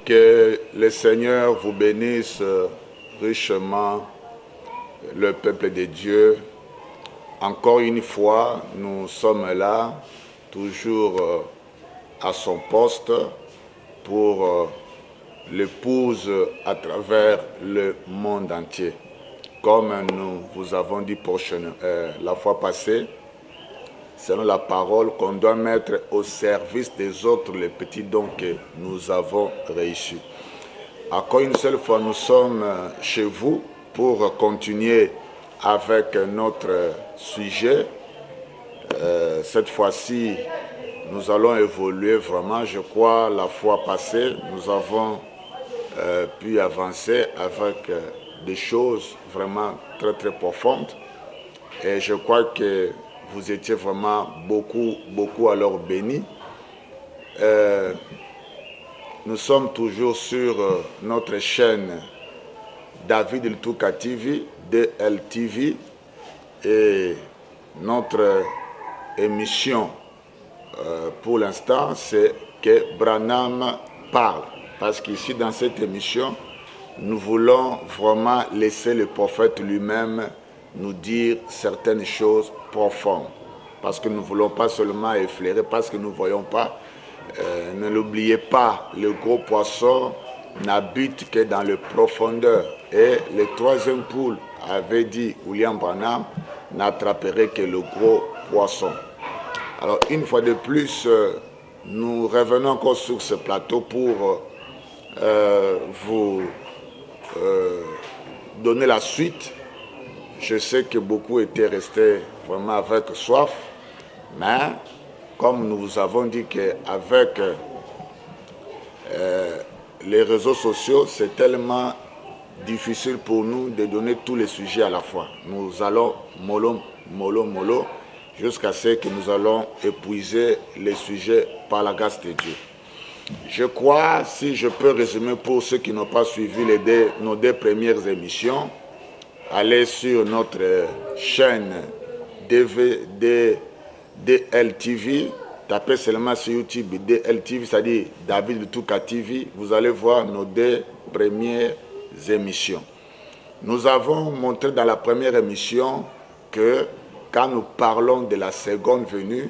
Que le Seigneur vous bénisse richement, le peuple de Dieu. Encore une fois, nous sommes là, toujours à son poste, pour l'épouse à travers le monde entier. Comme nous vous avons dit la fois passée, selon la parole, qu'on doit mettre au service des autres les petits dons que nous avons réussi. Encore une seule fois, nous sommes chez vous pour continuer avec notre sujet. Cette fois-ci, nous allons évoluer vraiment. Je crois la fois passée, nous avons pu avancer avec des choses vraiment très très profondes. Et je crois que vous étiez vraiment beaucoup alors bénis. Nous sommes toujours sur notre chaîne David Lutuka TV, DLTV, et notre émission pour l'instant, c'est que Branham parle. Parce qu'ici, dans cette émission, nous voulons vraiment laisser le prophète lui-même nous dire certaines choses profondes. Parce que nous ne voulons pas seulement effleurer, parce que nous ne voyons pas. Ne l'oubliez pas, le gros poisson n'habite que dans les profondeurs. Et le troisième poule avait dit, William Branham, n'attraperait que le gros poisson. Alors, une fois de plus, nous revenons encore sur ce plateau pour vous donner la suite. Je sais que beaucoup étaient restés vraiment avec soif, mais comme nous vous avons dit qu'avec les réseaux sociaux, c'est tellement difficile pour nous de donner tous les sujets à la fois. Nous allons mollo, jusqu'à ce que nous allons épuiser les sujets par la grâce de Dieu. Je crois, si je peux résumer pour ceux qui n'ont pas suivi nos deux premières émissions, allez sur notre chaîne DLTV, tapez seulement sur YouTube DLTV, c'est-à-dire David Lutuka TV, vous allez voir nos deux premières émissions. Nous avons montré dans la première émission que quand nous parlons de la seconde venue,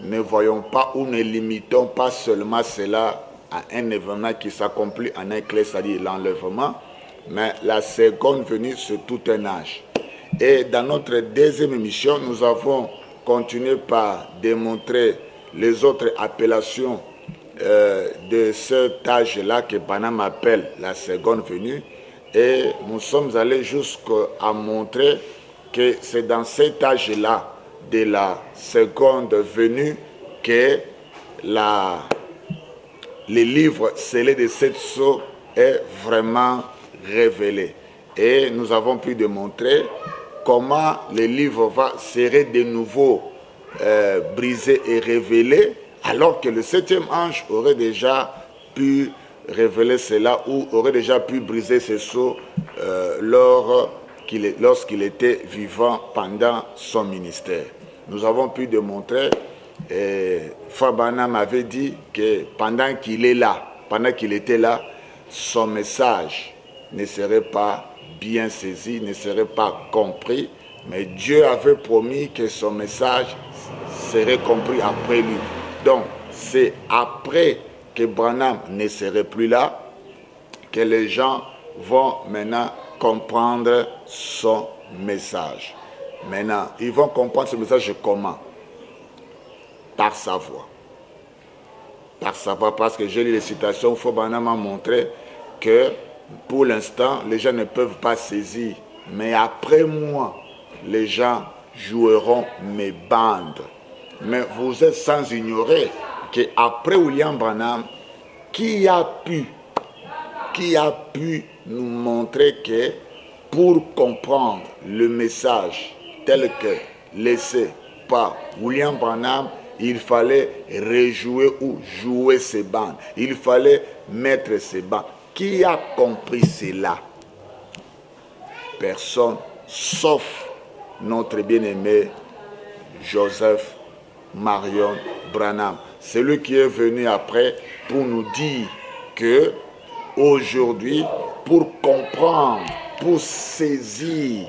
ne voyons pas ou ne limitons pas seulement cela à un événement qui s'accomplit en un clé, c'est-à-dire l'enlèvement, mais la seconde venue, c'est tout un âge. Et dans notre deuxième émission, nous avons continué par démontrer les autres appellations de cet âge-là que Branham appelle la seconde venue. Et nous sommes allés jusqu'à montrer que c'est dans cet âge-là de la seconde venue que le livre scellé de sept sceaux est vraiment révélé. Et nous avons pu démontrer comment le livre serait de nouveau brisé et révélé, alors que le septième ange aurait déjà pu révéler cela ou aurait déjà pu briser ce sceau lorsqu'il était vivant pendant son ministère. Nous avons pu démontrer, Frère Branham avait dit que pendant qu'il était là, son message ne serait pas bien saisi, ne serait pas compris, mais Dieu avait promis que son message serait compris après lui. Donc, c'est après que Branham ne serait plus là que les gens vont maintenant comprendre son message. Maintenant, ils vont comprendre ce message comment? Par sa voix. Par sa voix, parce que j'ai lu les citations, Frère Branham a montré que pour l'instant, les gens ne peuvent pas saisir. Mais après moi, les gens joueront mes bandes. Mais vous êtes sans ignorer qu'après William Branham, qui a pu nous montrer que pour comprendre le message tel que laissé par William Branham, il fallait rejouer ou jouer ses bandes. Il fallait mettre ses bandes. Qui a compris cela? Personne, sauf notre bien-aimé Joseph Marion Branham. celui qui est venu après pour nous dire que aujourd'hui, pour comprendre, pour saisir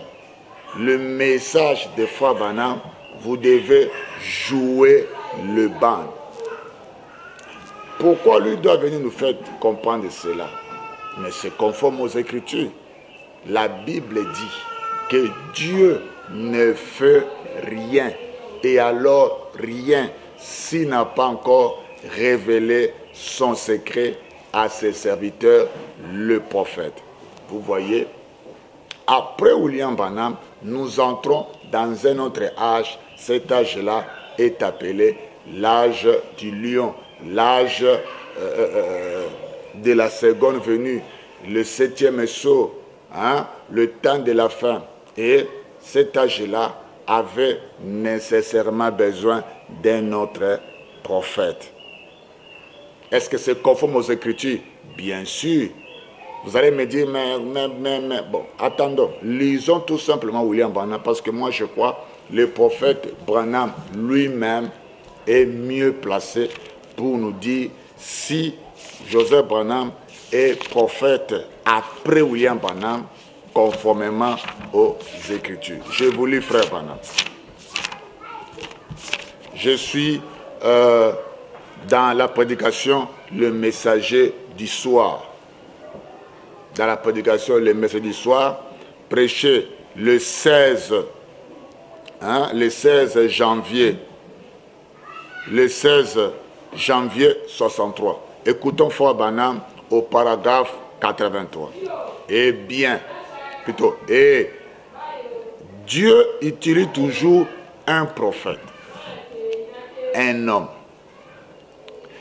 le message de Frère Branham, vous devez jouer le band. Pourquoi lui doit venir nous faire comprendre cela? Mais c'est conforme aux Écritures. La Bible dit que Dieu ne fait rien, et alors rien, s'il n'a pas encore révélé son secret à ses serviteurs, le prophète. Vous voyez, après William Branham, nous entrons dans un autre âge. Cet âge-là est appelé l'âge du lion, l'âge de la seconde venue, le 7e sceau, le temps de la fin. Et cet âge-là avait nécessairement besoin d'un autre prophète. Est-ce que c'est conforme aux Écritures? Bien sûr. Vous allez me dire, mais bon, attendons. Lisons tout simplement William Branham, parce que moi je crois le prophète Branham lui-même est mieux placé pour nous dire si Joseph Branham est prophète après William Branham, conformément aux Écritures. Je vous lis, frère Branham. Je suis dans la prédication Le Messager du soir. Dans la prédication Le Messager du soir, prêché le 16 janvier. Le 16 janvier 63. Écoutons Frère Branham au paragraphe 83. Eh bien, plutôt, et Dieu utilise toujours un prophète, un homme.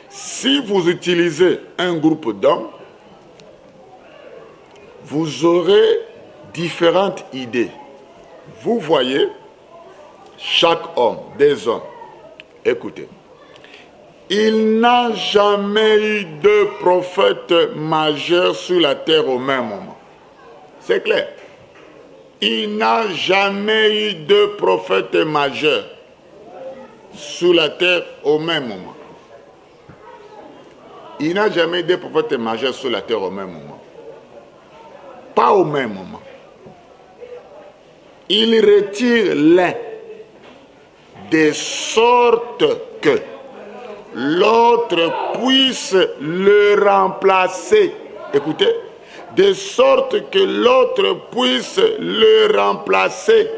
Si vous utilisez un groupe d'hommes, vous aurez différentes idées. Vous voyez, chaque homme, des hommes, écoutez, il n'a jamais eu de prophète majeur sur la terre au même moment. C'est clair. Il n'a jamais eu de prophète majeur sur la terre au même moment. Il n'a jamais eu de prophète majeur sur la terre au même moment. Pas au même moment. Il retire l'un de sorte que l'autre puisse le remplacer. Écoutez, de sorte que l'autre puisse le remplacer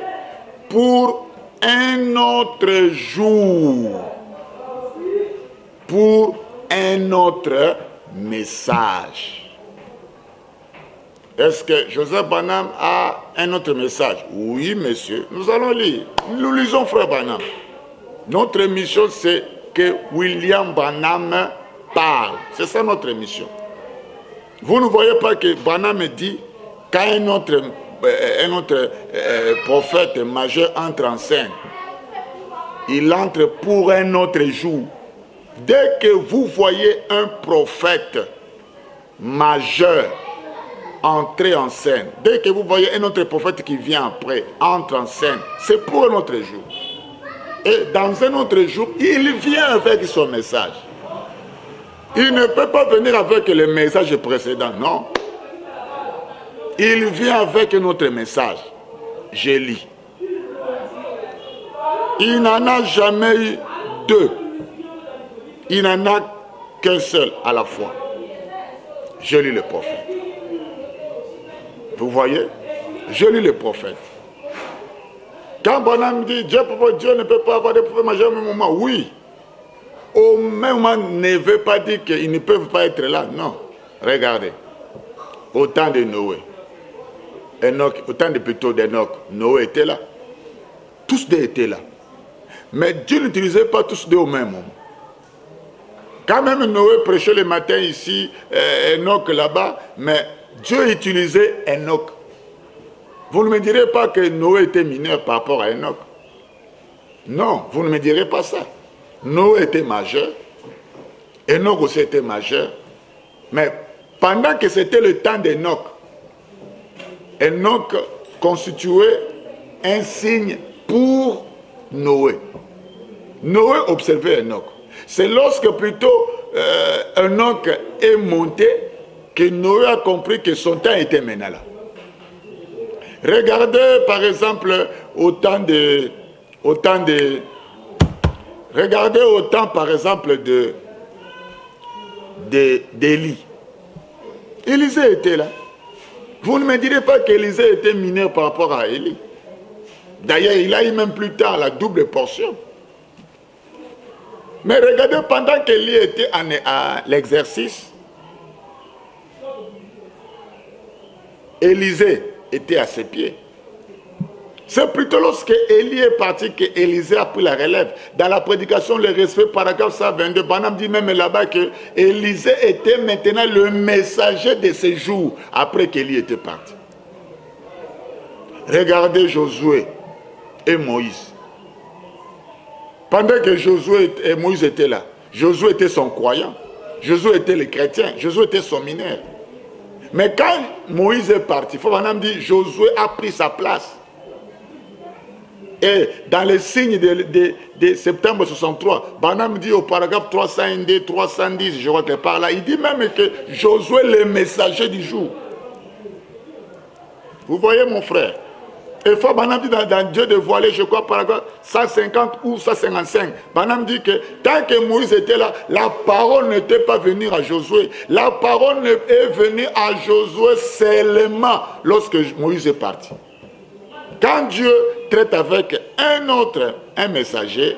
pour un autre jour, pour un autre message. Est-ce que Joseph Branham a un autre message? Oui, monsieur. Nous allons lire. Nous lisons, frère Branham. Notre mission, c'est que William Branham parle. C'est ça notre mission. Vous ne voyez pas que Branham dit qu'un autre prophète majeur entre en scène. Il entre pour un autre jour. Dès que vous voyez un prophète majeur entrer en scène, dès que vous voyez un autre prophète qui vient après, entre en scène, c'est pour un autre jour. Et dans un autre jour, il vient avec son message. Il ne peut pas venir avec le message précédent, non. Il vient avec un autre message. Je lis. Il n'en a jamais eu deux. Il n'en a qu'un seul à la fois. Je lis le prophète. Vous voyez? Je lis le prophète. Quand Branham dit Dieu ne peut pas avoir des prophètes majeurs au même moment, oui. Au même moment ne veut pas dire qu'ils ne peuvent pas être là. Non. Regardez. Au temps de Noé. Au temps de plutôt d'Enoch, Noé était là. Tous deux étaient là. Mais Dieu n'utilisait pas tous deux au même moment. Quand même Noé prêchait le matin ici, Enoch là-bas, mais Dieu utilisait Enoch. Vous ne me direz pas que Noé était mineur par rapport à Enoch. Non, vous ne me direz pas ça. Noé était majeur. Enoch aussi était majeur. Mais pendant que c'était le temps d'Enoch, Enoch constituait un signe pour Noé. Noé observait Enoch. C'est lorsque plutôt un oncle est monté que Noé a compris que son temps était maintenant là. Regardez par exemple regardez au temps par exemple d'Élie. Élisée était là. Vous ne me direz pas qu'Élisée était mineur par rapport à Élie. D'ailleurs, il a eu même plus tard la double portion. Mais regardez, pendant qu'Élie était à l'exercice, Élisée était à ses pieds. C'est plutôt lorsque Élie est parti que Élisée a pris la relève. Dans la prédication, le respect, paragraphe 122, Branham dit même là-bas que Élisée était maintenant le messager de ses jours après qu'Élie était parti. Regardez Josué et Moïse. Pendant que Josué et Moïse étaient là, Josué était son croyant, Josué était le chrétien, Josué était son mineur. Mais quand Moïse est parti, Branham dit Josué a pris sa place. Et dans les signes de septembre 63, Branham dit au paragraphe 302, 310, je crois que par là, il dit même que Josué est le messager du jour. Vous voyez mon frère? Et Branham dit dans Dieu dévoilé, je crois paragraphe 150 ou 155, Branham dit que tant que Moïse était là, la parole n'était pas venue à Josué. La parole est venue à Josué seulement lorsque Moïse est parti. Quand Dieu traite avec un messager,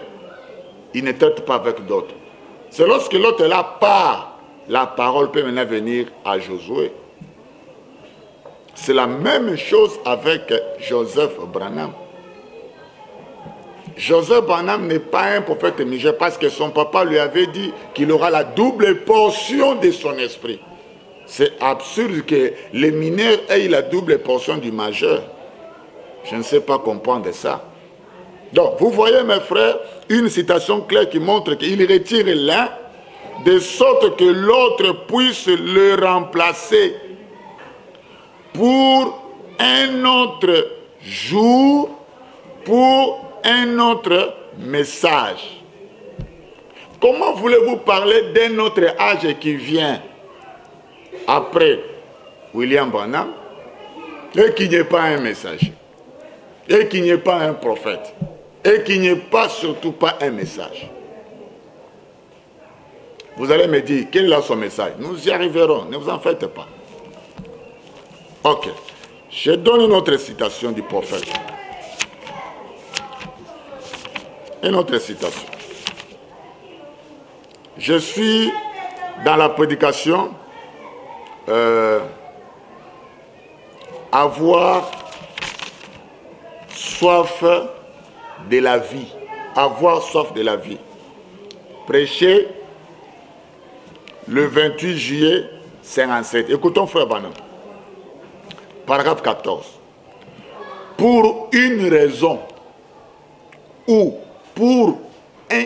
il ne traite pas avec d'autres. C'est lorsque l'autre est là, la parole peut maintenant venir à Josué. C'est la même chose avec Joseph Branham. Joseph Branham n'est pas un prophète majeur parce que son papa lui avait dit qu'il aura la double portion de son esprit. C'est absurde que les mineurs aient la double portion du majeur. Je ne sais pas comprendre ça. Donc, vous voyez, mes frères, une citation claire qui montre qu'il retire l'un de sorte que l'autre puisse le remplacer pour un autre jour, pour un autre message. Comment voulez-vous parler d'un autre âge qui vient après William Branham et qui n'est pas un messager? Et qu'il n'y ait pas un prophète, et qu'il n'y ait pas, surtout pas un message. Vous allez me dire, quel est là son message? Nous y arriverons, ne vous en faites pas. Ok, je donne une autre citation du prophète. Une autre citation. Je suis dans la prédication, avoir soif de la vie. Avoir soif de la vie. Prêché le 28 juillet 57. Écoutons frère Branham. Paragraphe 14. Pour une raison ou pour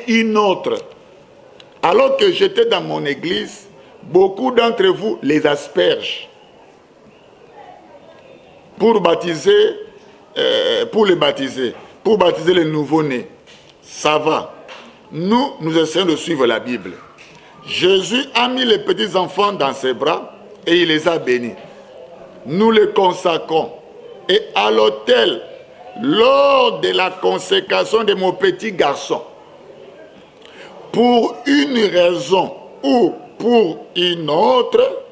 une autre, alors que j'étais dans mon église, beaucoup d'entre vous les aspergent pour les baptiser les nouveau-nés. Ça va. Nous essayons de suivre la Bible. Jésus a mis les petits enfants dans ses bras et il les a bénis. Nous les consacrons. Et à l'autel, lors de la consécration de mon petit garçon, pour une raison ou pour une autre,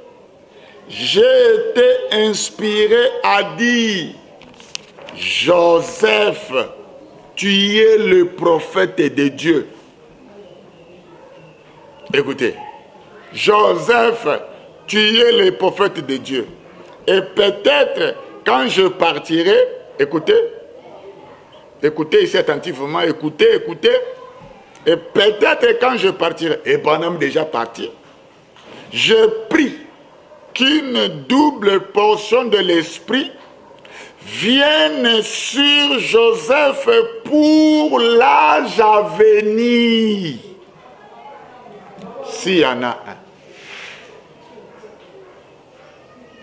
j'ai été inspiré à dire: Joseph, tu es le prophète de Dieu. Écoutez, Joseph, tu es le prophète de Dieu. Et peut-être quand je partirai, écoutez ici attentivement, écoutez, et peut-être quand je partirai, et Branham déjà parti, je prie qu'une double portion de l'esprit vienne sur Joseph pour l'âge à venir. S'il y en a un.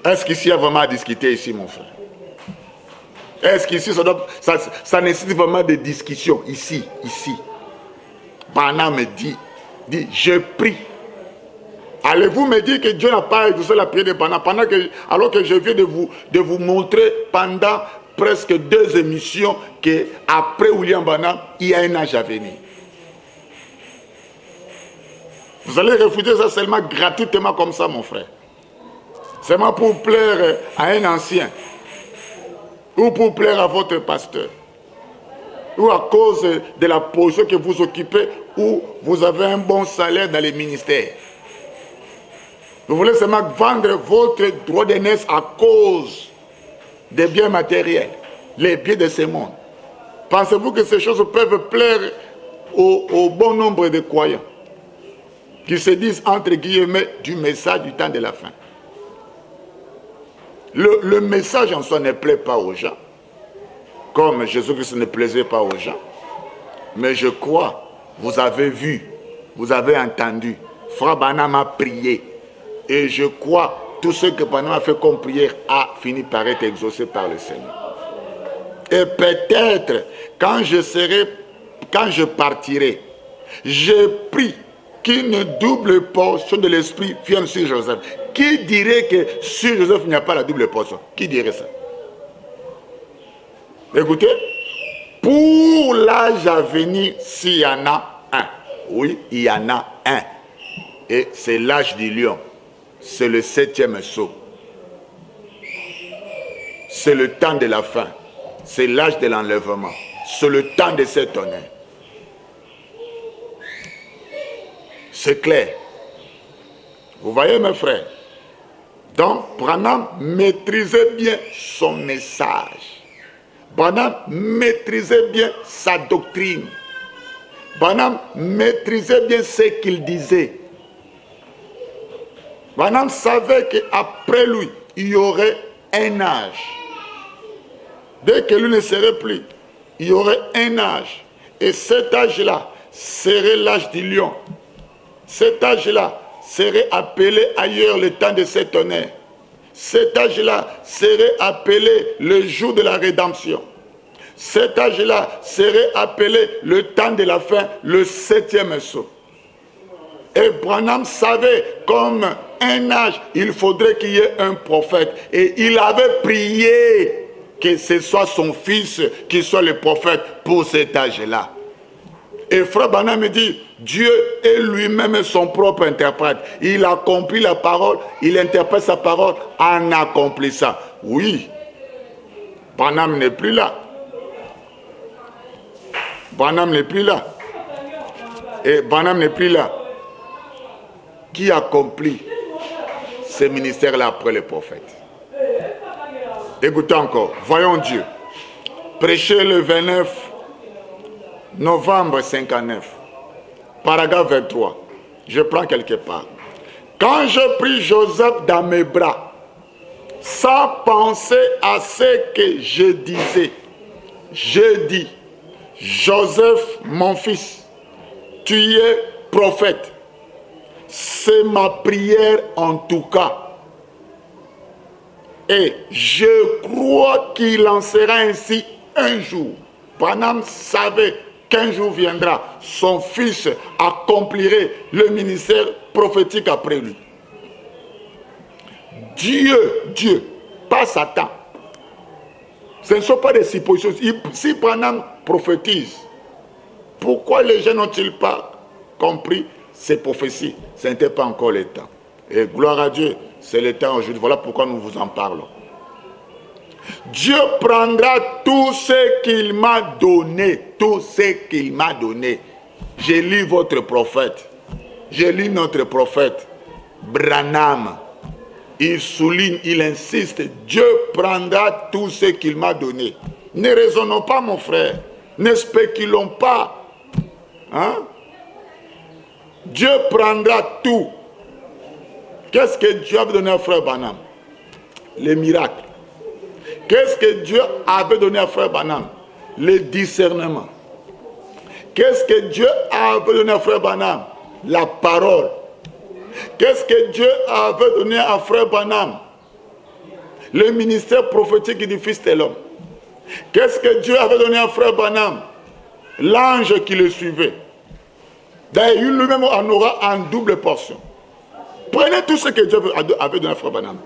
Est-ce qu'ici il y a vraiment à discuter ici, mon frère? Est-ce qu'ici ça nécessite vraiment des discussions ici? Branham me dit, dit, je prie. Allez-vous me dire que Dieu n'a pas exaucé la prière de Branham alors que je viens de vous montrer pendant presque 2 émissions qu'après William Branham, il y a un âge à venir. Vous allez refuser ça seulement gratuitement comme ça, mon frère. Seulement pour plaire à un ancien. Ou pour plaire à votre pasteur. Ou à cause de la position que vous occupez, ou vous avez un bon salaire dans les ministères. Vous voulez seulement vendre votre droit d'aînesse à cause des biens matériels, les biens de ce monde. Pensez-vous que ces choses peuvent plaire au bon nombre de croyants qui se disent entre guillemets du message du temps de la fin? Le message en soi ne plaît pas aux gens, comme Jésus-Christ ne plaisait pas aux gens. Mais je crois, vous avez vu, vous avez entendu, Frère Branham a prié. Et je crois, tout ce que Branham a fait comme prière a fini par être exaucé par le Seigneur. Et peut-être, quand je partirai, je prie qu'une double portion de l'esprit vienne sur Joseph. Qui dirait que sur Joseph il n'y a pas la double portion? Qui dirait ça? Écoutez, pour l'âge à venir, s'il y en a un, oui, il y en a un, et c'est l'âge du lion. C'est le 7e sceau. C'est le temps de la fin. C'est l'âge de l'enlèvement. C'est le temps de s'étonner. C'est clair. Vous voyez mes frères? Donc, Branham maîtrisait bien son message. Branham maîtrisait bien sa doctrine. Branham maîtrisait bien ce qu'il disait. Branham savait qu'après lui, il y aurait un âge. Dès que lui ne serait plus, il y aurait un âge. Et cet âge-là serait l'âge du lion. Cet âge-là serait appelé ailleurs le temps de s'étonner. Cet âge-là serait appelé le jour de la rédemption. Cet âge-là serait appelé le temps de la fin, le 7e sceau. Et Branham savait comme un âge, il faudrait qu'il y ait un prophète. Et il avait prié que ce soit son fils qui soit le prophète pour cet âge-là. Et Frère Branham me dit, Dieu est lui-même son propre interprète. Il accomplit la parole, il interprète sa parole en accomplissant. Oui, Branham n'est plus là. Branham n'est plus là. Et Branham n'est plus là. Qui accomplit ce ministère-là après le prophète? Écoutez encore, voyons Dieu. Prêché le 29 novembre 59, paragraphe 23. Je prends quelque part. Quand je pris Joseph dans mes bras, sans penser à ce que je disais, je dis, Joseph, mon fils, tu es prophète. C'est ma prière en tout cas. Et je crois qu'il en sera ainsi un jour. Branham savait qu'un jour viendra, son fils accomplirait le ministère prophétique après lui. Dieu, pas Satan. Ce ne sont pas des suppositions. Si Branham prophétise, pourquoi les gens n'ont-ils pas compris ces prophéties? Ce n'était pas encore le temps. Et gloire à Dieu, c'est le temps aujourd'hui. Voilà pourquoi nous vous en parlons. Dieu prendra tout ce qu'il m'a donné. Tout ce qu'il m'a donné. J'ai lu votre prophète. J'ai lu notre prophète. Branham. Il souligne, il insiste. Dieu prendra tout ce qu'il m'a donné. Ne raisonnons pas, mon frère. Ne spéculons pas. Hein? Dieu prendra tout. Qu'est-ce que Dieu avait donné à frère Branham? Les miracles. Qu'est-ce que Dieu avait donné à frère Branham? Le discernement. Qu'est-ce que Dieu avait donné à frère Branham? La parole. Qu'est-ce que Dieu avait donné à frère Branham? Le ministère prophétique du Fils de l'homme. Qu'est-ce que Dieu avait donné à frère Branham? L'ange qui le suivait. D'ailleurs, lui-même en aura en double portion. Prenez tout ce que Dieu avait donné à Frère Branham.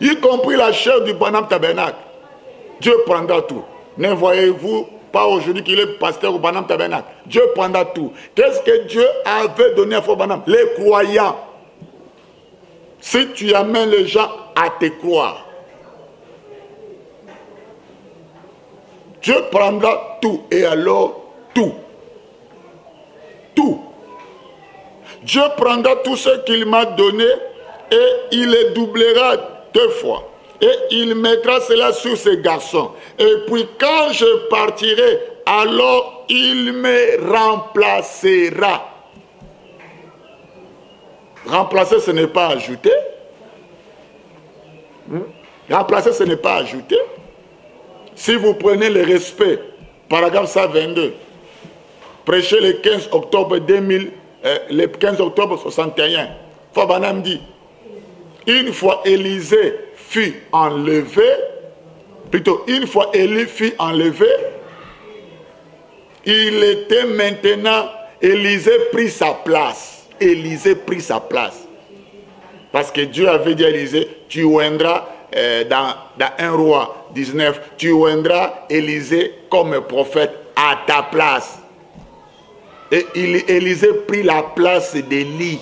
Y compris la chair du Branham Tabernacle. Dieu prendra tout. Ne voyez-vous pas aujourd'hui qu'il est pasteur au Branham Tabernacle? Dieu prendra tout. Qu'est-ce que Dieu avait donné à Frère Branham? Les croyants. Si tu amènes les gens à te croire, Dieu prendra tout. Et alors, tout. Tout. Dieu prendra tout ce qu'il m'a donné et il les doublera 2 fois. Et il mettra cela sur ses garçons. Et puis quand je partirai, alors il me remplacera. Remplacer, ce n'est pas ajouter. Remplacer, ce n'est pas ajouter. Si vous prenez le respect, paragraphe 122, prêché le 15 octobre 2000, le 15 octobre 61, Frère Branham dit, une fois Élisée fut enlevé, plutôt une fois Élie fut enlevé, il était maintenant, Élisée prit sa place. Élisée prit sa place. Parce que Dieu avait dit à Élisée, tu oindras dans 1 roi 19, tu oindras Élisée comme prophète à ta place. Et Élisée prit la place d'Élie.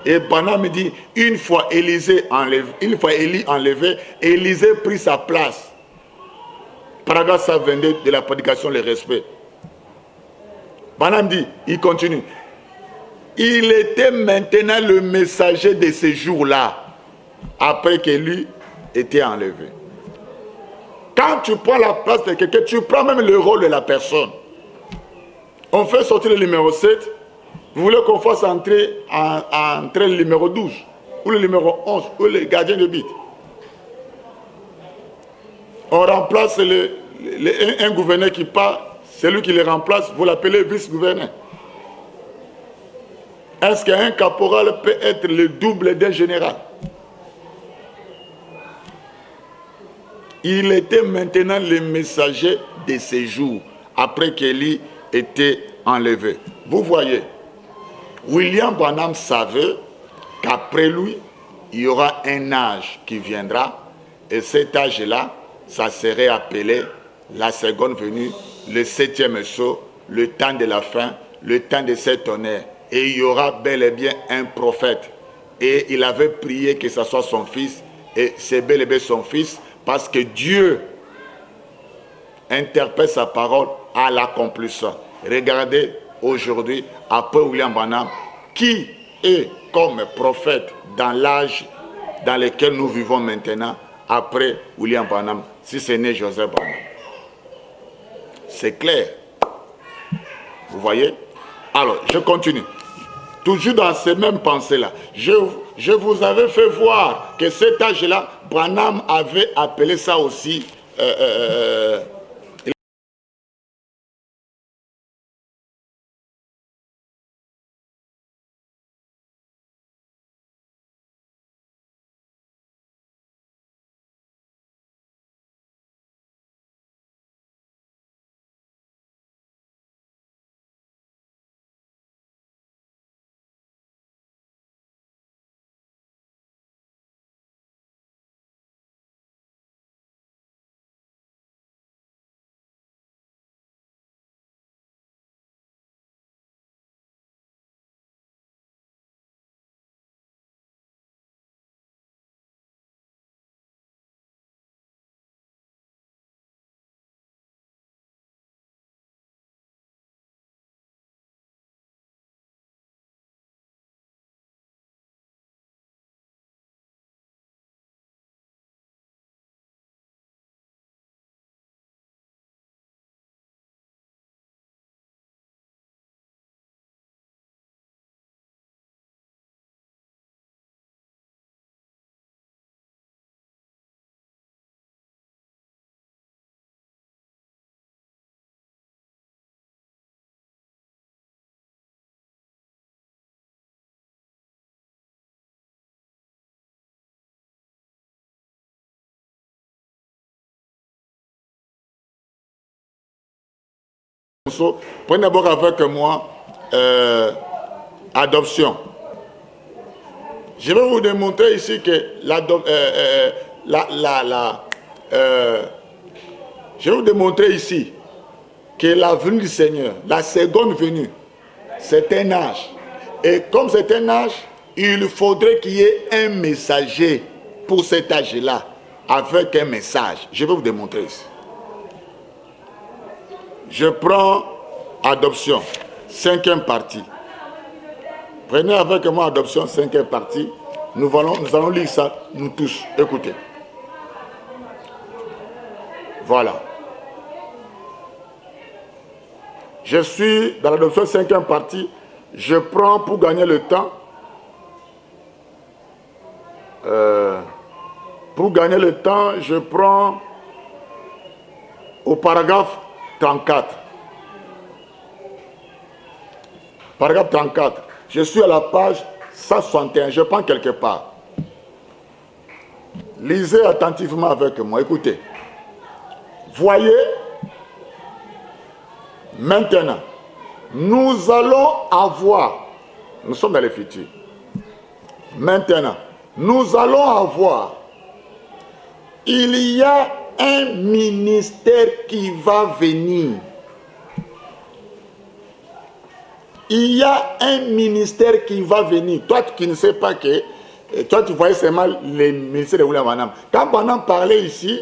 Et Branham dit, une fois Élie enlevé, Élisée prit sa place. Paragraphe 122 de la prédication, le respect. Branham dit, il continue. Il était maintenant le messager de ce jour-là, après que lui était enlevé. Quand tu prends la place de quelqu'un, tu prends même le rôle de la personne. On fait sortir le numéro 7. Vous voulez qu'on fasse entrer le numéro 12, ou le numéro 11, ou le gardien de but. On remplace un gouverneur qui part, celui qui le remplace, vous l'appelez vice-gouverneur. Est-ce qu'un caporal peut être le double d'un général? Il était maintenant le messager de ces jours, après qu'Élie était enlevé. Vous voyez, William Branham savait qu'après lui, il y aura un âge qui viendra, et cet âge-là, ça serait appelé la seconde venue, le 7e sceau, le temps de la fin, le temps de cet honneur. Et il y aura bel et bien un prophète. Et il avait prié que ce soit son fils, et c'est bel et bien son fils, parce que Dieu interprète sa parole à l'accomplissement. Regardez aujourd'hui, après William Branham, qui est comme prophète dans l'âge dans lequel nous vivons maintenant, après William Branham, si ce n'est Joseph Branham. C'est clair. Vous voyez? Alors, je continue. Toujours dans ces mêmes pensées-là. Je vous avais fait voir que cet âge-là, Branham avait appelé ça aussi prenez d'abord avec moi adoption. Je vais vous démontrer ici que je vais vous démontrer ici que la venue du Seigneur, la seconde venue, c'est un âge. Et comme c'est un âge, il faudrait qu'il y ait un messager pour cet âge-là, avec un message. Je vais vous démontrer ici. Je prends adoption, 5e partie. Prenez avec moi adoption, 5e partie. Nous allons lire ça, nous tous. Écoutez. Voilà. Je suis dans l'adoption 5e partie. Je prends pour gagner le temps. Pour gagner le temps, je prends au paragraphe 34. Paragraphe 34. Je suis à la page 161. Je prends quelque part. Lisez attentivement avec moi. Écoutez. Voyez, maintenant, nous allons avoir, nous sommes dans le futur. Maintenant, nous allons avoir, il y a un ministère qui va venir. Il y a un ministère qui va venir. Toi qui ne sais pas que, toi tu voyais seulement les ministères de William Branham. Quand Branham parlait ici,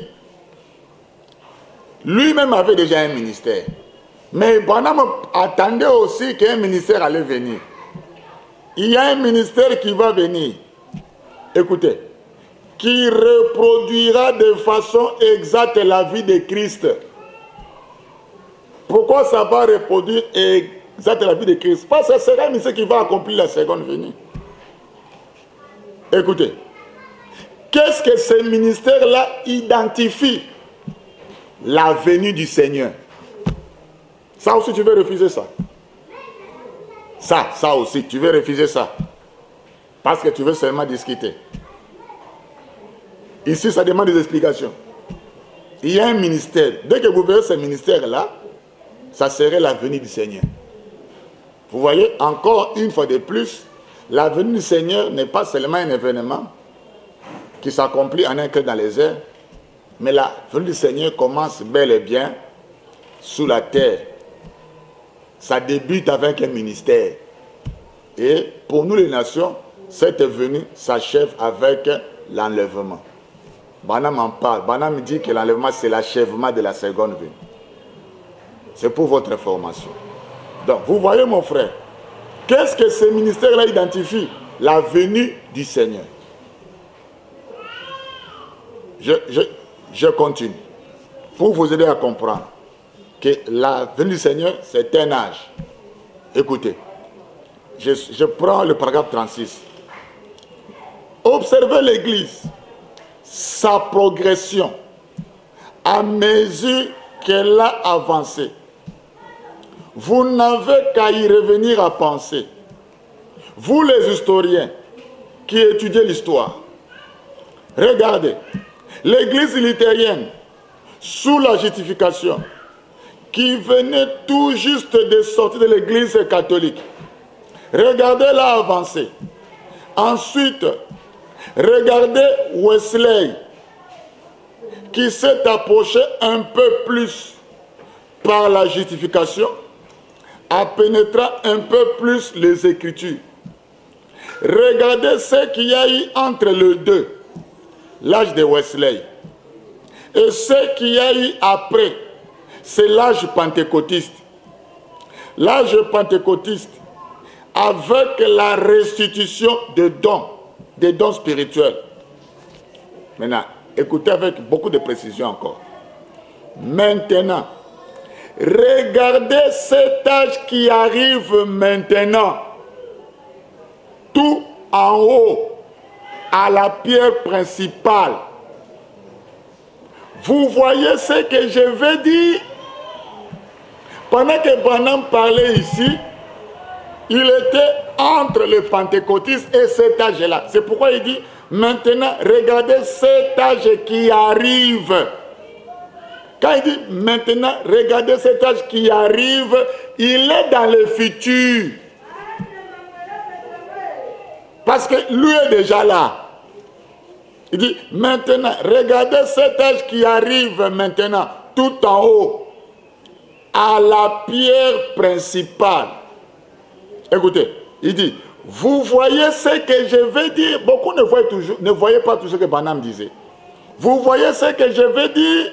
lui-même avait déjà un ministère. Mais Branham attendait aussi qu'un ministère allait venir. Il y a un ministère qui va venir. Écoutez. Qui reproduira de façon exacte la vie de Christ. Pourquoi ça va reproduire exacte la vie de Christ? Parce que c'est un ministère qui va accomplir la seconde venue. Écoutez. Qu'est-ce que ce ministère-là identifie? La venue du Seigneur. Ça aussi, tu veux refuser ça. Ça aussi, tu veux refuser ça. Parce que tu veux seulement discuter. Ici, ça demande des explications. Il y a un ministère. Dès que vous verrez ce ministère-là, ça serait la venue du Seigneur. Vous voyez, encore une fois de plus, la venue du Seigneur n'est pas seulement un événement qui s'accomplit en un cœur dans les airs, mais la venue du Seigneur commence bel et bien sous la terre. Ça débute avec un ministère. Et pour nous les nations, cette venue s'achève avec l'enlèvement. Branham en parle. Branham dit que l'enlèvement, c'est l'achèvement de la seconde venue. C'est pour votre information. Donc, vous voyez mon frère, qu'est-ce que ce ministère-là identifie? La venue du Seigneur. Je continue. Pour vous aider à comprendre que la venue du Seigneur, c'est un âge. Écoutez, je prends le paragraphe 36. Observez l'Église, sa progression, à mesure qu'elle a avancé. Vous n'avez qu'à y revenir à penser. Vous les historiens qui étudiez l'histoire, regardez, l'Église luthérienne, sous la justification, qui venait tout juste de sortir de l'Église catholique, regardez-la avancer. Ensuite, regardez Wesley, qui s'est approché un peu plus par la justification, en pénétrant un peu plus les Écritures. Regardez ce qu'il y a eu entre les deux, l'âge de Wesley, et ce qu'il y a eu après, c'est l'âge pentecôtiste. L'âge pentecôtiste, avec la restitution des dons spirituels. Maintenant, écoutez avec beaucoup de précision encore. Maintenant, regardez cet âge qui arrive maintenant, tout en haut, à la pierre principale. Vous voyez ce que je veux dire? Pendant que Branham parlait ici, il était entre le pentecôtiste et cet âge-là. C'est pourquoi il dit, maintenant, regardez cet âge qui arrive. Quand il dit maintenant, regardez cet âge qui arrive, il est dans le futur. Parce que lui est déjà là. Il dit maintenant, regardez cet âge qui arrive maintenant, tout en haut, à la pierre principale. Écoutez, il dit, vous voyez ce que je vais dire. Beaucoup ne voyaient pas tout ce que Branham disait. Vous voyez ce que je vais dire.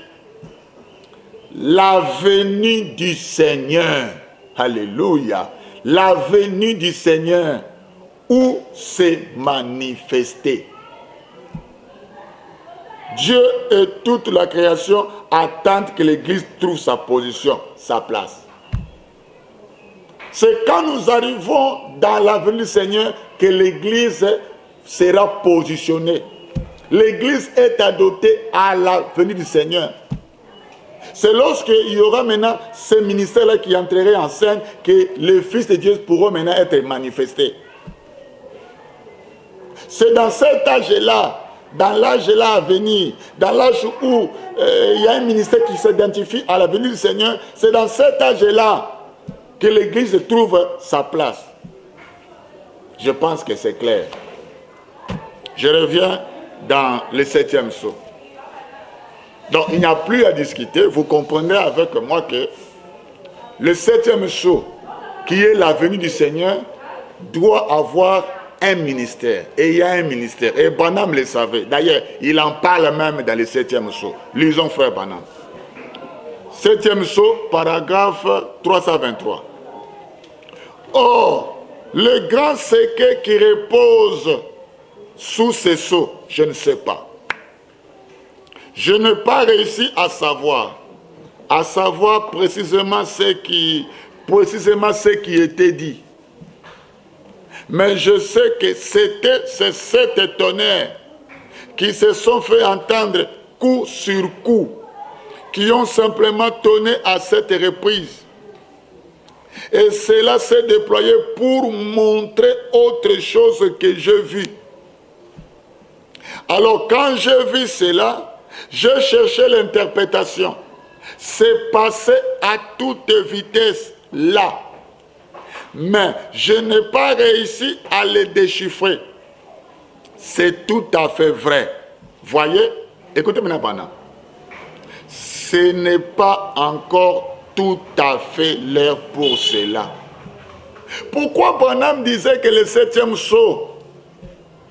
La venue du Seigneur. Alléluia. La venue du Seigneur. Où s'est manifesté. Dieu et toute la création attendent que l'Église trouve sa position, sa place. C'est quand nous arrivons dans la venue du Seigneur que l'Église sera positionnée. L'Église est adoptée à la venue du Seigneur. C'est lorsqu'il y aura maintenant ces ministères-là qui entreraient en scène que les fils de Dieu pourront maintenant être manifestés. C'est dans cet âge-là, dans l'âge-là à venir, dans l'âge où il y a un ministère qui s'identifie à la venue du Seigneur, c'est dans cet âge-là que l'Église trouve sa place. Je pense que c'est clair. Je reviens dans le 7e sceau. Donc il n'y a plus à discuter. Vous comprendrez avec moi que le 7e sceau, qui est la venue du Seigneur, doit avoir un ministère. Et il y a un ministère. Et Branham le savait. D'ailleurs, il en parle même dans le 7e sceau. Lisons frère Branham. 7e sceau, paragraphe 323. Or, le grand secret qui repose sous ces sceaux, je ne sais pas. Je n'ai pas réussi à savoir précisément ce qui était dit. Mais je sais que c'est sept tonnerres qui se sont fait entendre coup sur coup, qui ont simplement tonné à 7 reprises. Et cela s'est déployé pour montrer autre chose que je vis. Alors quand je vis cela, je cherchais l'interprétation. C'est passé à toute vitesse là. Mais je n'ai pas réussi à les déchiffrer. C'est tout à fait vrai. Voyez, écoutez maintenant pendant. Ce n'est pas encore tout à fait l'heure pour cela. Pourquoi Branham disait que le 7e sceau,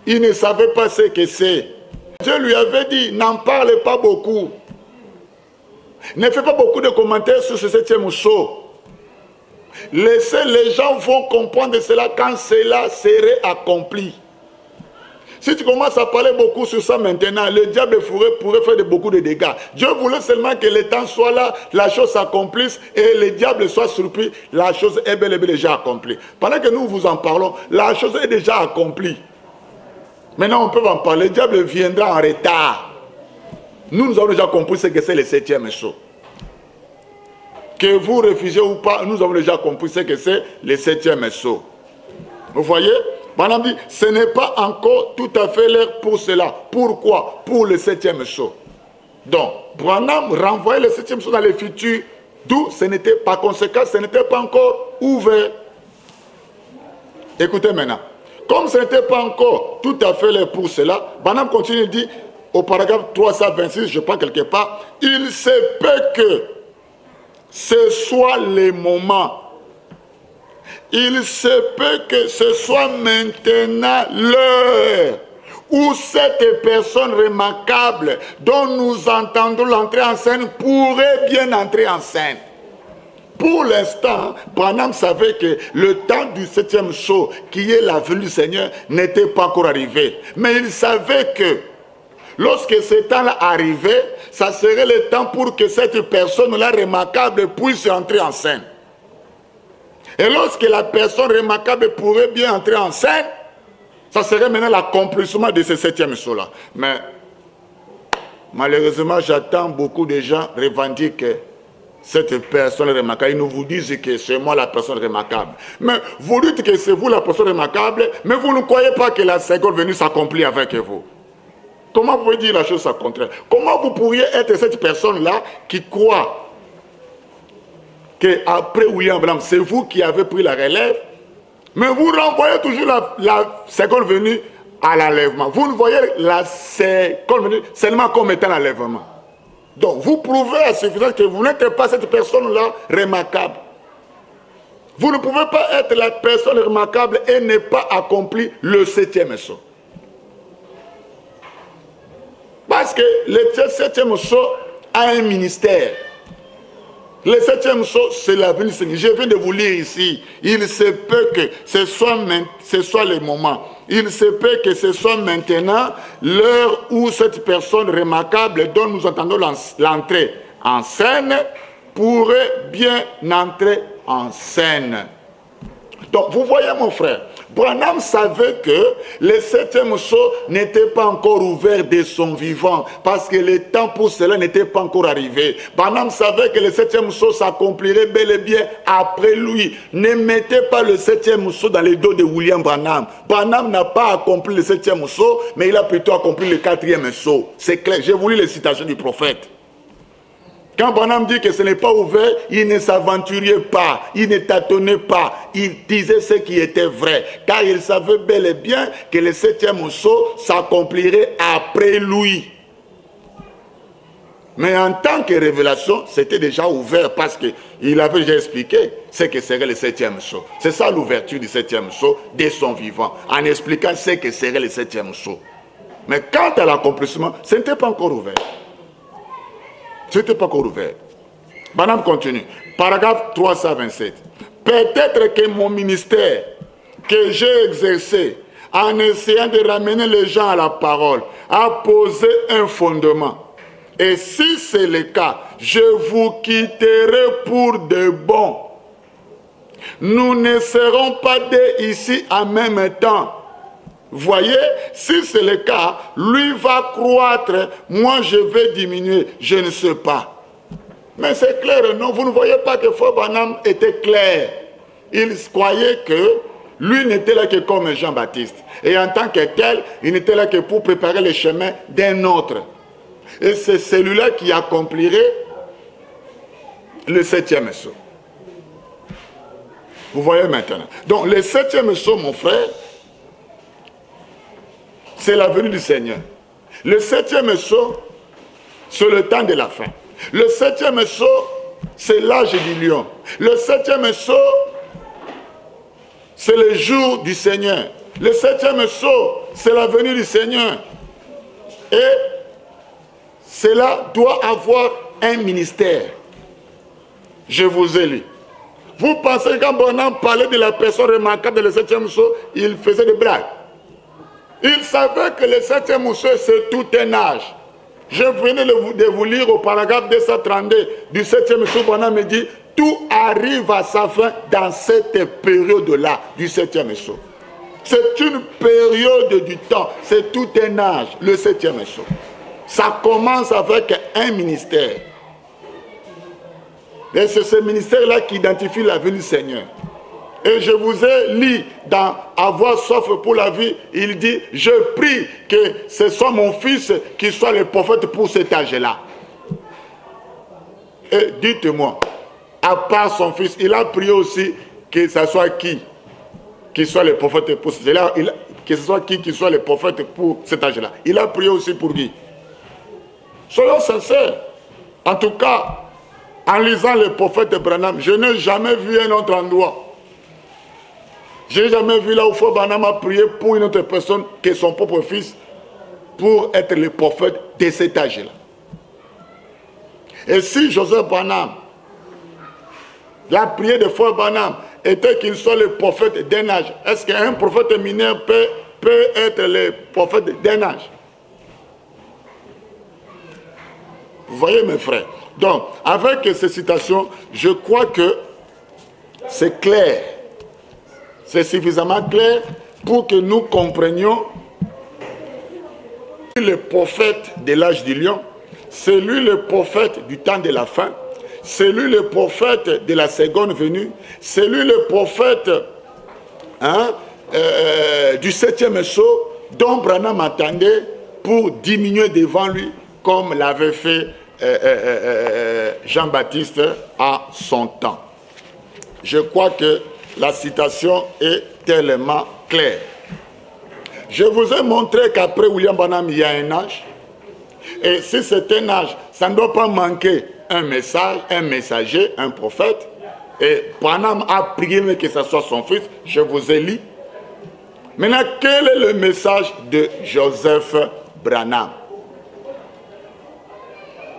il ne savait pas ce que c'est? Dieu lui avait dit, n'en parle pas beaucoup. Ne fais pas beaucoup de commentaires sur ce 7e sceau. Laissez, les gens vont comprendre cela quand cela serait accompli. Si tu commences à parler beaucoup sur ça maintenant, le diable pourrait faire beaucoup de dégâts. Dieu voulait seulement que le temps soit là, la chose s'accomplisse et le diable soit surpris. La chose est bel et bien déjà accomplie. Pendant que nous vous en parlons, la chose est déjà accomplie. Maintenant on peut en parler, le diable viendra en retard. Nous avons déjà compris ce que c'est le 7e sceau. Que vous refusez ou pas, nous avons déjà compris ce que c'est le 7e sceau. Vous voyez? Branham dit, ce n'est pas encore tout à fait l'heure pour cela. Pourquoi? Pour le 7e sceau. Donc, Branham renvoyait le 7e sceau dans le futur, d'où ce n'était pas conséquent, ce n'était pas encore ouvert. Écoutez maintenant. Comme ce n'était pas encore tout à fait l'heure pour cela, Branham continue et dit, au paragraphe 326, je prends quelque part, il se peut que ce soit le moment. Il se peut que ce soit maintenant l'heure où cette personne remarquable dont nous entendons l'entrée en scène pourrait bien entrer en scène. Pour l'instant, Branham savait que le temps du 7e sceau, qui est la venue du Seigneur, n'était pas encore arrivé. Mais il savait que lorsque ce temps-là arrivait, ça serait le temps pour que cette personne-là remarquable puisse entrer en scène. Et lorsque la personne remarquable pourrait bien entrer en scène, ça serait maintenant l'accomplissement de ce 7e sceau-là. Mais malheureusement, j'attends beaucoup de gens revendiquer cette personne remarquable. Ils nous vous disent que c'est moi la personne remarquable. Mais vous dites que c'est vous la personne remarquable, mais vous ne croyez pas que la seconde venue s'accomplit avec vous. Comment vous pouvez dire la chose à contraire? Comment vous pourriez être cette personne-là qui croit qu'après William Branham, c'est vous qui avez pris la relève, mais vous renvoyez toujours la seconde venue à l'enlèvement. Vous ne voyez la seconde venue seulement comme étant l'enlèvement. Donc, vous prouvez à suffisance que vous n'êtes pas cette personne-là remarquable. Vous ne pouvez pas être la personne remarquable et ne pas accomplir le 7e saut. Parce que le 7e saut a un ministère. Le 7e saut, c'est la venue du Seigneur. Je viens de vous lire ici. Il se peut que ce soit le moment. Il se peut que ce soit maintenant l'heure où cette personne remarquable dont nous entendons l'entrée en scène pourrait bien entrer en scène. Donc, vous voyez mon frère, Branham savait que le 7e saut n'était pas encore ouvert de son vivant, parce que le temps pour cela n'était pas encore arrivé. Branham savait que le 7e saut s'accomplirait bel et bien après lui. Ne mettez pas le 7e saut dans les dos de William Branham. Branham n'a pas accompli le 7e saut, mais il a plutôt accompli le 4e saut. C'est clair, j'ai voulu les citations du prophète. Quand Branham dit que ce n'est pas ouvert, il ne s'aventurait pas, il ne tâtonnait pas, il disait ce qui était vrai, car il savait bel et bien que le 7e saut s'accomplirait après lui. Mais en tant que révélation, c'était déjà ouvert parce qu'il avait déjà expliqué ce que serait le 7e saut. C'est ça l'ouverture du 7e saut de son vivant, en expliquant ce que serait le 7e saut. Mais quant à l'accomplissement, ce n'était pas encore ouvert. Ce n'était pas encore ouvert. Branham continue. Paragraphe 327. Peut-être que mon ministère que j'ai exercé en essayant de ramener les gens à la parole a posé un fondement. Et si c'est le cas, je vous quitterai pour de bon. Nous ne serons pas deux ici en même temps. Voyez, si c'est le cas, lui va croître, moi je vais diminuer, je ne sais pas. Mais c'est clair, non, vous ne voyez pas que Frère Branham était clair. Il croyait que lui n'était là que comme Jean-Baptiste. Et en tant que tel, il n'était là que pour préparer le chemin d'un autre. Et c'est celui-là qui accomplirait le 7e saut. Vous voyez maintenant. Donc le 7e saut, mon frère, c'est la venue du Seigneur. Le 7e saut, c'est le temps de la fin. Le 7e saut, c'est l'âge du lion. Le 7e saut, c'est le jour du Seigneur. Le 7e saut, c'est la venue du Seigneur. Et cela doit avoir un ministère. Je vous ai lu. Vous pensez que quand Branham parlait de la personne remarquable de le 7e saut, il faisait des blagues. Il savait que le 7e saut, c'est tout un âge. Je venais de vous lire au paragraphe 232 du 7e saut. Branham me dit, tout arrive à sa fin dans cette période-là du 7e saut. C'est une période du temps, c'est tout un âge, le 7e saut. Ça commence avec un ministère. Et c'est ce ministère-là qui identifie la venue du Seigneur. Et je vous ai lu dans Avoir soif pour la vie, il dit, je prie que ce soit mon fils qui soit le prophète pour cet âge-là. Et dites-moi, à part son fils, il a prié aussi que ce soit qui soit le prophète pour cet âge-là, que ce soit qui soit le prophète pour cet âge-là. Il a prié aussi pour qui? Soyons sincères. En tout cas, en lisant le prophète Branham, je n'ai jamais vu un autre endroit. Je n'ai jamais vu là où Frère Branham a prié pour une autre personne que son propre fils pour être le prophète de cet âge-là. Et si Joseph Branham, la prière de Frère Branham était qu'il soit le prophète d'un âge, est-ce qu'un prophète mineur peut être le prophète d'un âge? Vous voyez mes frères. Donc, avec ces citations, je crois que c'est clair. C'est suffisamment clair pour que nous comprenions le prophète de l'âge du lion, c'est lui le prophète du temps de la fin, c'est lui le prophète de la seconde venue, c'est lui le prophète du 7e saut dont Branham attendait pour diminuer devant lui, comme l'avait fait Jean-Baptiste à son temps. Je crois que la citation est tellement claire. Je vous ai montré qu'après William Branham, il y a un âge. Et si c'est un âge, ça ne doit pas manquer un message, un messager, un prophète. Et Branham a prié que ce soit son fils. Je vous ai lu. Maintenant, quel est le message de Joseph Branham?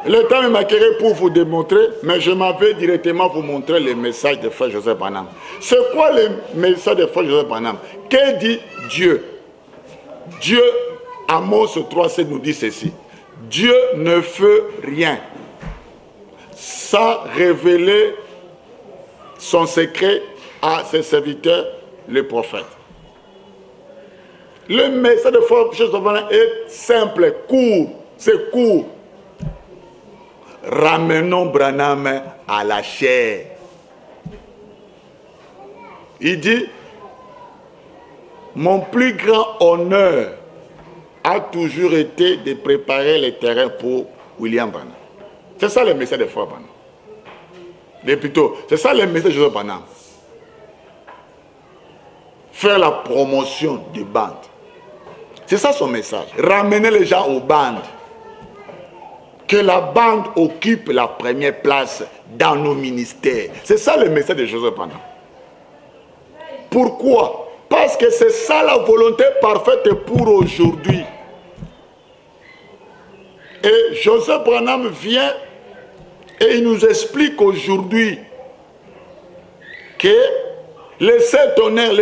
Le temps me manquerait pour vous démontrer, mais je m'en vais directement vous montrer le message de frère Joseph Branham. C'est quoi le message de frère Joseph Branham? Que dit Dieu? Dieu, Amos 3,7 nous dit ceci. Dieu ne fait rien sans révéler son secret à ses serviteurs, les prophètes. Le message de frère Joseph Branham est simple, court, c'est court. Ramenons Branham à la chair. Il dit, mon plus grand honneur a toujours été de préparer les terrains pour William Branham. C'est ça le message de frère Branham. Plutôt, c'est ça le message de Joseph Branham. Faire la promotion des bandes. C'est ça son message. Ramener les gens aux bandes. Que la bande occupe la première place dans nos ministères. C'est ça le message de Joseph Branham. Pourquoi? Parce que c'est ça la volonté parfaite pour aujourd'hui. Et Joseph Branham vient et il nous explique aujourd'hui que les sept tonnerres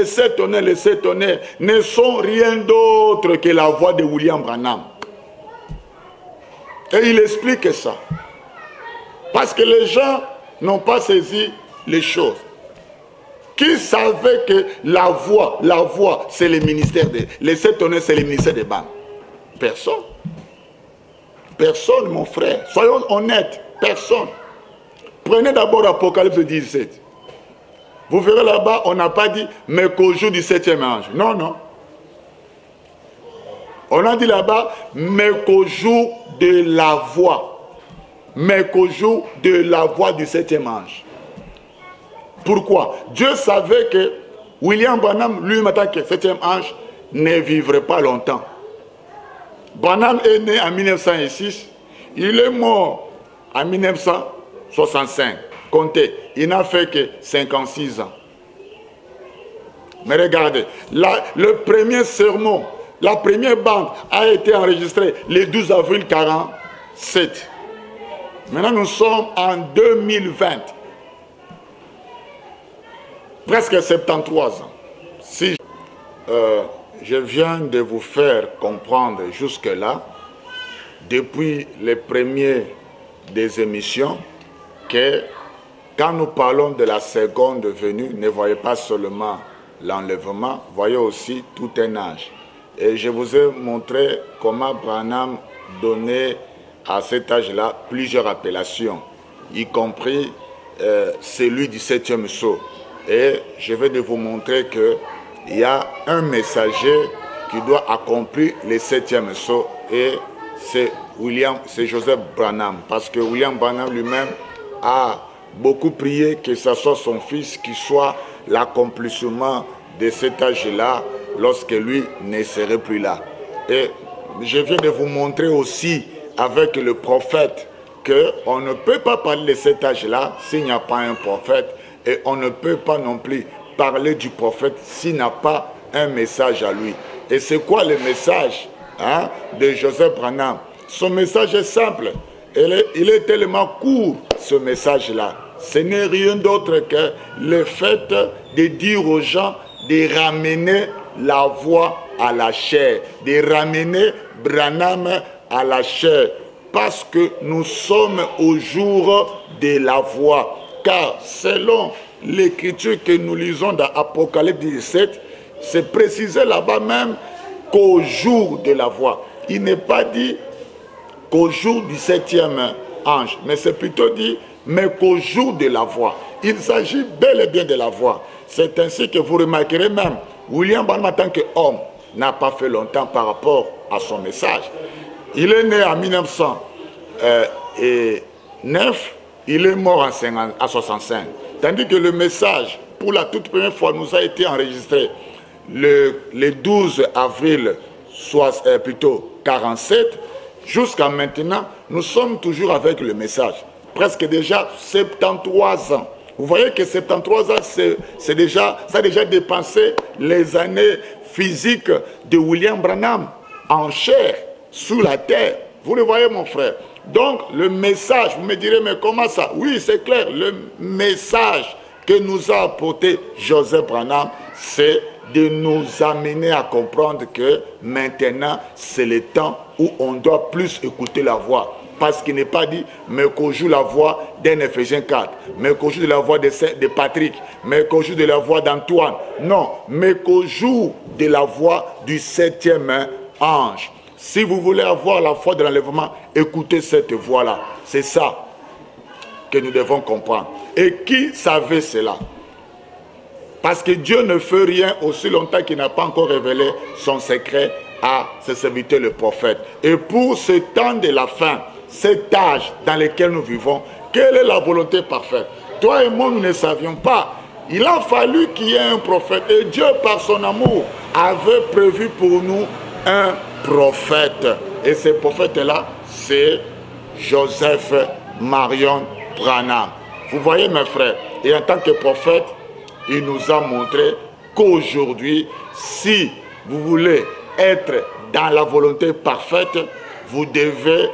ne sont rien d'autre que la voix de William Branham. Et il explique ça. Parce que les gens n'ont pas saisi les choses. Qui savait que la voix, c'est le ministère les sept tonnerres, c'est le ministère des banques? Personne. Personne, mon frère. Soyons honnêtes. Personne. Prenez d'abord Apocalypse 17. Vous verrez là-bas, on n'a pas dit, mais qu'au jour du septième ange. Non, non. On a dit là-bas, mais qu'au jour de la voix. Mais qu'au jour de la voix du septième ange. Pourquoi? Dieu savait que William Branham, lui, en tant que septième ange, ne vivrait pas longtemps. Branham est né en 1906. Il est mort en 1965. Comptez, il n'a fait que 56 ans. Mais regardez, le premier sermon, la première bande a été enregistrée le 12 avril 1947. Maintenant, nous sommes en 2020. Presque 73 ans. Si je viens de vous faire comprendre jusque-là, depuis les premiers des émissions, que quand nous parlons de la seconde venue, ne voyez pas seulement l'enlèvement, voyez aussi tout un âge. Et je vous ai montré comment Branham donnait à cet âge-là plusieurs appellations, y compris celui du septième sceau. Et je vais de vous montrer qu'il y a un messager qui doit accomplir le septième sceau, et c'est Joseph Branham, parce que William Branham lui-même a beaucoup prié que ce soit son fils qui soit l'accomplissement de cet âge-là lorsque lui ne serait plus là. Et je viens de vous montrer aussi avec le prophète qu'on ne peut pas parler de cet âge-là s'il n'y a pas un prophète, et on ne peut pas non plus parler du prophète s'il n'a pas un message à lui. Et c'est quoi le message de Joseph Branham? Son message est simple. Il est tellement court, ce message-là. Ce n'est rien d'autre que le fait de dire aux gens de ramener la voix à la chair, de ramener Branham à la chair, parce que nous sommes au jour de la voix. Car selon l'écriture que nous lisons dans Apocalypse 17, c'est précisé là-bas même qu'au jour de la voix. Il n'est pas dit qu'au jour du septième ange, mais c'est plutôt dit, mais qu'au jour de la voix. Il s'agit bel et bien de la voix. C'est ainsi que vous remarquerez même, William Branham en tant qu'homme, n'a pas fait longtemps par rapport à son message. Il est né en 1909, il est mort en 65. Tandis que le message, pour la toute première fois, nous a été enregistré le 12 avril, plutôt 47, jusqu'à maintenant, nous sommes toujours avec le message. Presque déjà 73 ans. Vous voyez que 73 ans, ça a déjà dépassé les années physiques de William Branham en chair, sous la terre. Vous le voyez, mon frère. Donc, le message, vous me direz, mais comment ça? Oui, c'est clair, le message que nous a apporté Joseph Branham, c'est de nous amener à comprendre que maintenant, c'est le temps où on doit plus écouter la voix. Parce qu'il n'est pas dit, mais qu'on joue la voix d'un Éphésiens 4, mais qu'on joue de la voix de Patrick, mais qu'on joue de la voix d'Antoine. Non, mais qu'on joue de la voix du 7e ange. Si vous voulez avoir la foi de l'enlèvement, écoutez cette voix-là. C'est ça que nous devons comprendre. Et qui savait cela? Parce que Dieu ne fait rien aussi longtemps qu'il n'a pas encore révélé son secret à ses serviteurs, le prophète. Et pour ce temps de la fin, cet âge dans lequel nous vivons, quelle est la volonté parfaite? Toi et moi, nous ne savions pas. Il a fallu qu'il y ait un prophète. Et Dieu, par son amour, avait prévu pour nous un prophète. Et ce prophète-là, c'est Joseph Marion Branham. Vous voyez, mes frères, et en tant que prophète, il nous a montré qu'aujourd'hui, si vous voulez être dans la volonté parfaite, vous devez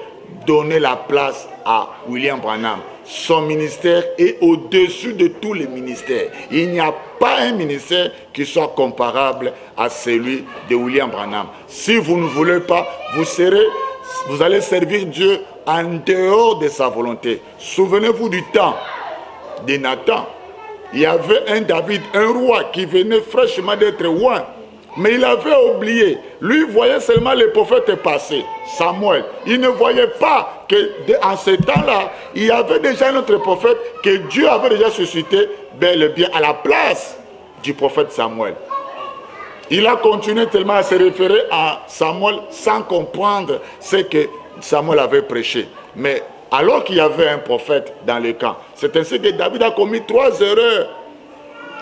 donner la place à William Branham. Son ministère est au-dessus de tous les ministères. Il n'y a pas un ministère qui soit comparable à celui de William Branham. Si vous ne voulez pas, vous allez servir Dieu en dehors de sa volonté. Souvenez-vous du temps de Nathan. Il y avait un David, un roi qui venait fraîchement d'être roi. Mais il avait oublié. Lui voyait seulement les prophètes passés, Samuel. Il ne voyait pas qu'en ce temps-là, il y avait déjà un autre prophète que Dieu avait déjà suscité bel et bien à la place du prophète Samuel. Il a continué tellement à se référer à Samuel sans comprendre ce que Samuel avait prêché. Mais alors qu'il y avait un prophète dans le camp, c'est ainsi que David a commis 3 erreurs.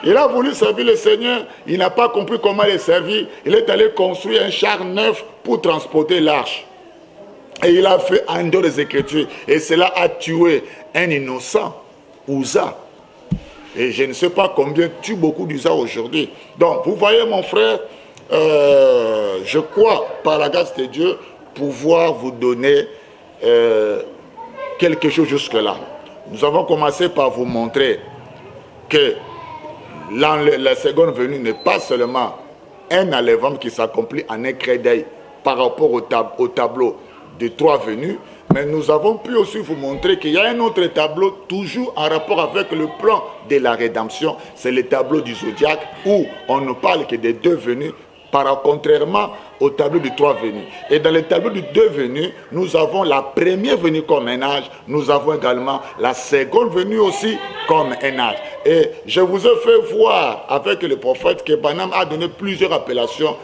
Il a voulu servir le Seigneur, il n'a pas compris comment le servir. Il est allé construire un char neuf pour transporter l'arche. Et il a fait en dehors des Écritures. Et cela a tué un innocent, Uza. Et je ne sais pas combien tue beaucoup d'Uza aujourd'hui. Donc, vous voyez mon frère, je crois par la grâce de Dieu pouvoir vous donner quelque chose jusque-là. Nous avons commencé par vous montrer que la seconde venue n'est pas seulement un enlèvement qui s'accomplit en un clin d'œil par rapport au tableau de 3 venues, mais nous avons pu aussi vous montrer qu'il y a un autre tableau toujours en rapport avec le plan de la rédemption. C'est le tableau du zodiaque où on ne parle que des 2 venues, contrairement au tableau de 3 venues. Et dans le tableau de 2 venues, nous avons la première venue comme un âge, nous avons également la seconde venue aussi comme un âge. Et je vous ai fait voir avec le prophète que Branham a donné plusieurs appellations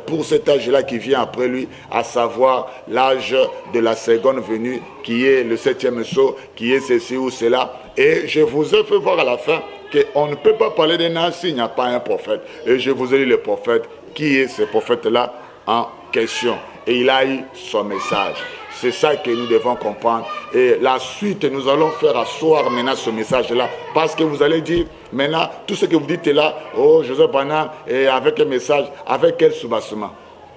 pour cet âge-là qui vient après lui, à savoir l'âge de la seconde venue, qui est le 7e sceau, qui est ceci ou cela. Et je vous ai fait voir à la fin qu'on ne peut pas parler d'un âge s'il n'y a pas un prophète. Et je vous ai dit le prophète, qui est ce prophète-là en question. Et il a eu son message. C'est ça que nous devons comprendre. Et la suite, nous allons faire asseoir maintenant ce message-là. Parce que vous allez dire, maintenant, tout ce que vous dites là, oh, Joseph Branham, et avec un message, avec quel soubassement?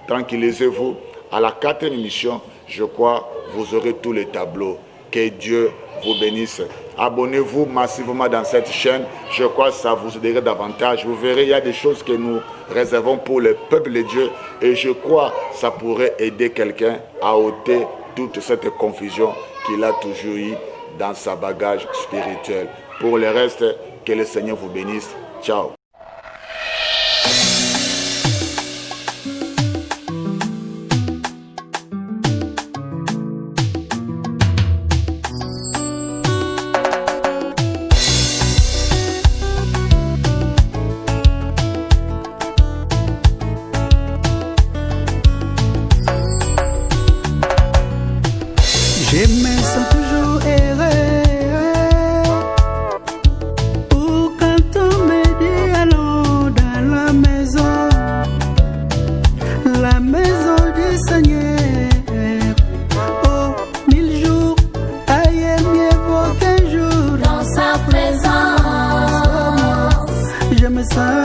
Tranquillisez-vous. À la 4e émission, je crois, vous aurez tous les tableaux. Que Dieu vous bénisse. Abonnez-vous massivement dans cette chaîne. Je crois que ça vous aiderait davantage. Vous verrez, il y a des choses que nous réservons pour le peuple de Dieu. Et je crois que ça pourrait aider quelqu'un à ôter toute cette confusion qu'il a toujours eu dans sa bagage spirituel. Pour le reste, que le Seigneur vous bénisse. Ciao. maison du Seigneur. Oh, 1000 jours, aïe, mieux vaut qu'un jour. Dans sa présence, je me sens